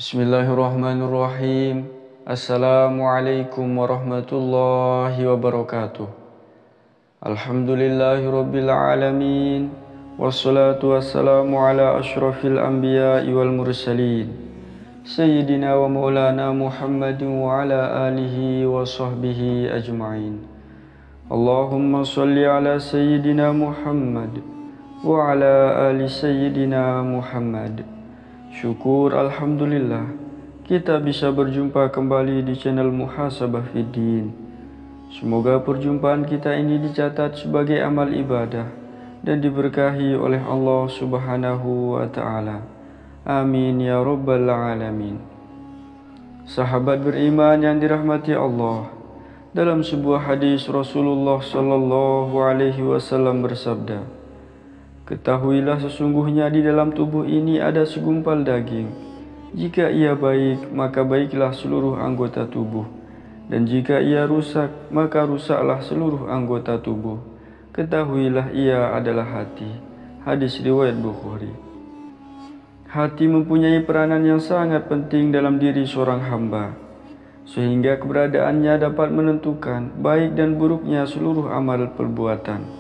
Bismillahirrahmanirrahim. Assalamualaikum warahmatullahi wabarakatuh. Alhamdulillahirabbil alamin. Wassalatu wassalamu ala asyrafil anbiya'i wal mursalin. Sayyidina wa maulana Muhammadin wa ala alihi wa sahbihi ajma'in. Allahumma salli ala sayyidina Muhammad wa ala ali sayyidina Muhammad. Syukur alhamdulillah kita bisa berjumpa kembali di channel Muhasabah Fiddin. Semoga perjumpaan kita ini dicatat sebagai amal ibadah dan diberkahi oleh Allah Subhanahu wa taala. Amin ya rabbal alamin. Sahabat beriman yang dirahmati Allah, dalam sebuah hadis Rasulullah sallallahu alaihi wasallam bersabda, "Ketahuilah sesungguhnya di dalam tubuh ini ada segumpal daging. Jika ia baik, maka baiklah seluruh anggota tubuh. Dan jika ia rusak, maka rusaklah seluruh anggota tubuh. Ketahuilah ia adalah hati." Hadis riwayat Bukhari. Hati mempunyai peranan yang sangat penting dalam diri seorang hamba, sehingga keberadaannya dapat menentukan baik dan buruknya seluruh amal perbuatan.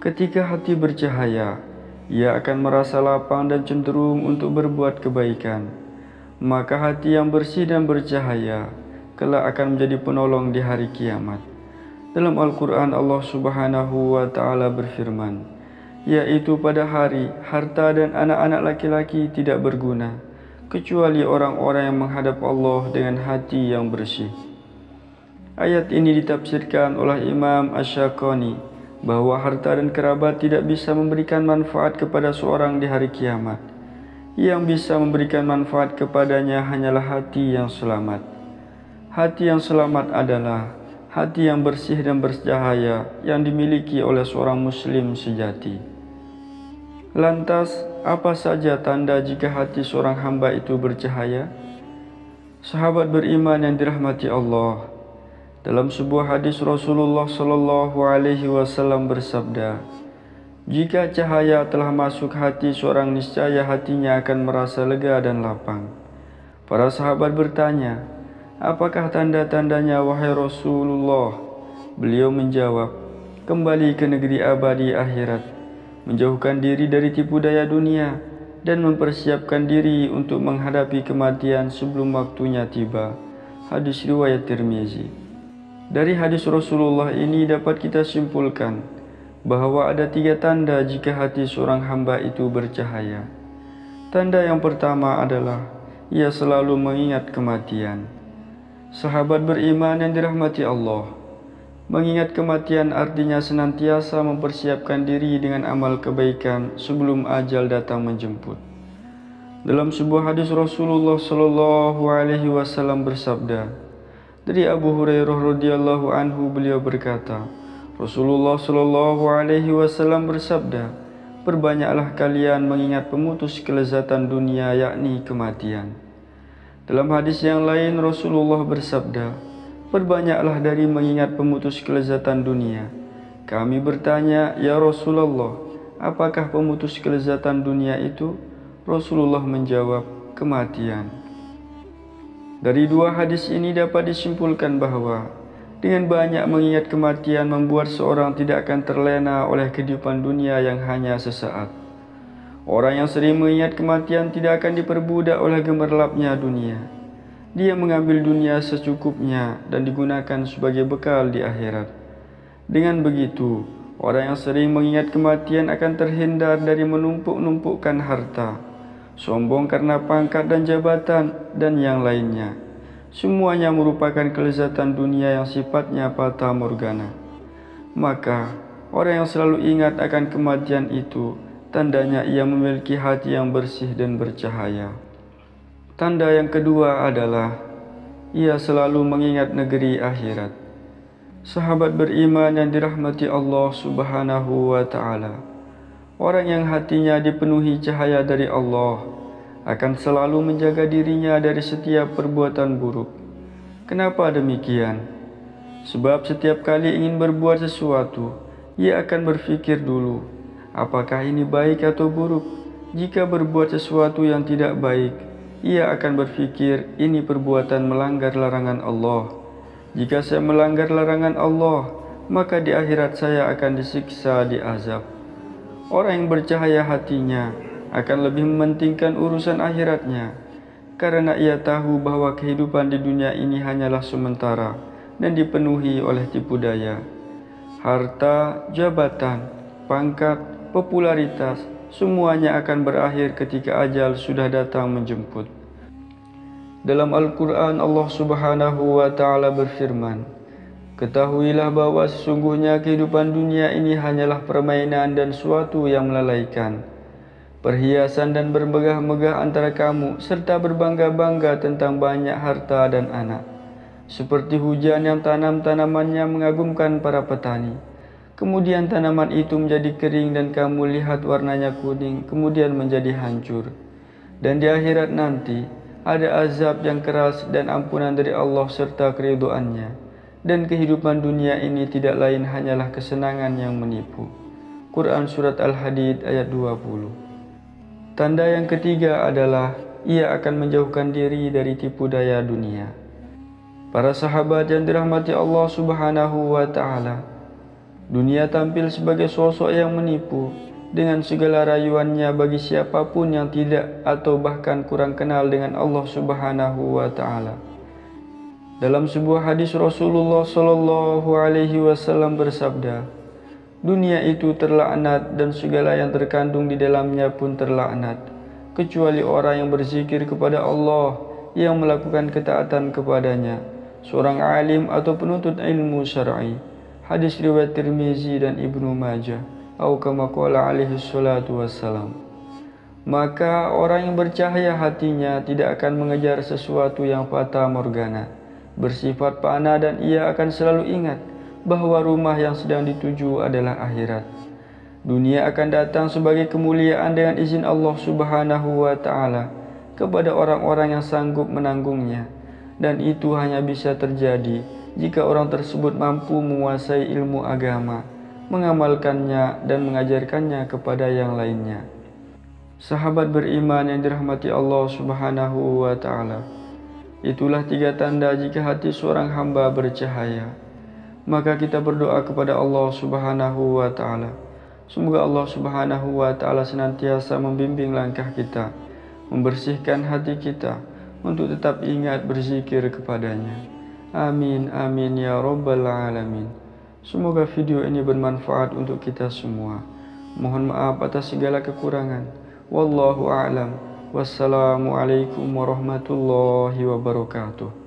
Ketika hati bercahaya, ia akan merasa lapang dan cenderung untuk berbuat kebaikan. Maka hati yang bersih dan bercahaya kelak akan menjadi penolong di hari kiamat. Dalam Al-Quran Allah Subhanahu wa ta'ala berfirman, yaitu pada hari harta dan anak-anak laki-laki tidak berguna, kecuali orang-orang yang menghadap Allah dengan hati yang bersih. Ayat ini ditafsirkan oleh Imam Asy-Syaukani bahwa harta dan kerabat tidak bisa memberikan manfaat kepada seorang di hari kiamat. Yang bisa memberikan manfaat kepadanya hanyalah hati yang selamat. Hati yang selamat adalah hati yang bersih dan bercahaya yang dimiliki oleh seorang muslim sejati. Lantas, apa saja tanda jika hati seorang hamba itu bercahaya? Sahabat beriman yang dirahmati Allah, dalam sebuah hadis Rasulullah sallallahu alaihi wasallam bersabda, "Jika cahaya telah masuk hati seorang, niscaya hatinya akan merasa lega dan lapang." Para sahabat bertanya, "Apakah tanda-tandanya wahai Rasulullah?" Beliau menjawab, "Kembali ke negeri abadi akhirat, menjauhkan diri dari tipu daya dunia, dan mempersiapkan diri untuk menghadapi kematian sebelum waktunya tiba." Hadis riwayat Tirmizi. Dari hadis Rasulullah ini dapat kita simpulkan bahwa ada 3 tanda jika hati seorang hamba itu bercahaya. Tanda yang pertama adalah ia selalu mengingat kematian. Sahabat beriman yang dirahmati Allah, mengingat kematian artinya senantiasa mempersiapkan diri dengan amal kebaikan sebelum ajal datang menjemput. Dalam sebuah hadis Rasulullah sallallahu alaihi wasallam bersabda, dari Abu Hurairah radhiyallahu anhu, beliau berkata, Rasulullah sallallahu alaihi wasallam bersabda, "Perbanyaklah kalian mengingat pemutus kelezatan dunia, yakni kematian." Dalam hadis yang lain Rasulullah bersabda, "Perbanyaklah dari mengingat pemutus kelezatan dunia." Kami bertanya, "Ya Rasulullah, apakah pemutus kelezatan dunia itu?" Rasulullah menjawab, "Kematian." Dari 2 hadis ini dapat disimpulkan bahwa dengan banyak mengingat kematian membuat seorang tidak akan terlena oleh kehidupan dunia yang hanya sesaat. Orang yang sering mengingat kematian tidak akan diperbudak oleh gemerlapnya dunia. Dia mengambil dunia secukupnya dan digunakan sebagai bekal di akhirat. Dengan begitu, orang yang sering mengingat kematian akan terhindar dari menumpuk-numpukkan harta, sombong karena pangkat dan jabatan, dan yang lainnya. Semuanya merupakan kelezatan dunia yang sifatnya fata morgana. Maka, orang yang selalu ingat akan kematian itu, tandanya ia memiliki hati yang bersih dan bercahaya. Tanda yang kedua adalah ia selalu mengingat negeri akhirat. Sahabat beriman yang dirahmati Allah Subhanahu wa ta'ala, orang yang hatinya dipenuhi cahaya dari Allah akan selalu menjaga dirinya dari setiap perbuatan buruk. Kenapa demikian? Sebab setiap kali ingin berbuat sesuatu, ia akan berpikir dulu, apakah ini baik atau buruk? Jika berbuat sesuatu yang tidak baik, ia akan berfikir ini perbuatan melanggar larangan Allah. Jika saya melanggar larangan Allah, maka di akhirat saya akan disiksa di azab. Orang yang bercahaya hatinya akan lebih mementingkan urusan akhiratnya, karena ia tahu bahwa kehidupan di dunia ini hanyalah sementara dan dipenuhi oleh tipu daya. Harta, jabatan, pangkat, popularitas, semuanya akan berakhir ketika ajal sudah datang menjemput. Dalam Al-Quran Allah Subhanahu wa Ta'ala berfirman, "Ketahuilah bahwa sesungguhnya kehidupan dunia ini hanyalah permainan dan suatu yang melalaikan. Perhiasan dan bermegah-megah antara kamu serta berbangga-bangga tentang banyak harta dan anak. Seperti hujan yang tanamannya mengagumkan para petani. Kemudian tanaman itu menjadi kering dan kamu lihat warnanya kuning, kemudian menjadi hancur. Dan di akhirat nanti ada azab yang keras dan ampunan dari Allah serta keridhoannya. Dan kehidupan dunia ini tidak lain hanyalah kesenangan yang menipu." Quran Surat Al-Hadid ayat 20. Tanda yang ketiga adalah ia akan menjauhkan diri dari tipu daya dunia. Para sahabat yang dirahmati Allah Subhanahu wa Ta'ala, dunia tampil sebagai sosok yang menipu dengan segala rayuannya bagi siapapun yang tidak atau bahkan kurang kenal dengan Allah Subhanahu wa Ta'ala. Dalam sebuah hadis Rasulullah Sallallahu Alaihi Wasallam bersabda, "Dunia itu terlaknat dan segala yang terkandung di dalamnya pun terlaknat, kecuali orang yang berzikir kepada Allah, yang melakukan ketaatan kepadanya, seorang alim atau penuntut ilmu syar'i." Hadis riwayat Tirmizi dan Ibnu Majah. Atau kama qala alaihi salatu wassalam. Maka orang yang bercahaya hatinya tidak akan mengejar sesuatu yang fata morgana, bersifat fana, dan ia akan selalu ingat bahwa rumah yang sedang dituju adalah akhirat. Dunia akan datang sebagai kemuliaan dengan izin Allah Subhanahu wa Ta'ala kepada orang-orang yang sanggup menanggungnya, dan itu hanya bisa terjadi jika orang tersebut mampu menguasai ilmu agama, mengamalkannya dan mengajarkannya kepada yang lainnya. Sahabat beriman yang dirahmati Allah Subhanahu wa Ta'ala, itulah 3 tanda jika hati seorang hamba bercahaya. Maka kita berdoa kepada Allah Subhanahu wa Ta'ala, semoga Allah Subhanahu wa Ta'ala senantiasa membimbing langkah kita, membersihkan hati kita untuk tetap ingat berzikir kepadanya. Amin, amin ya Rabbal Alamin. Semoga video ini bermanfaat untuk kita semua. Mohon maaf atas segala kekurangan. Wallahu a'lam. Wassalamualaikum warahmatullahi wabarakatuh.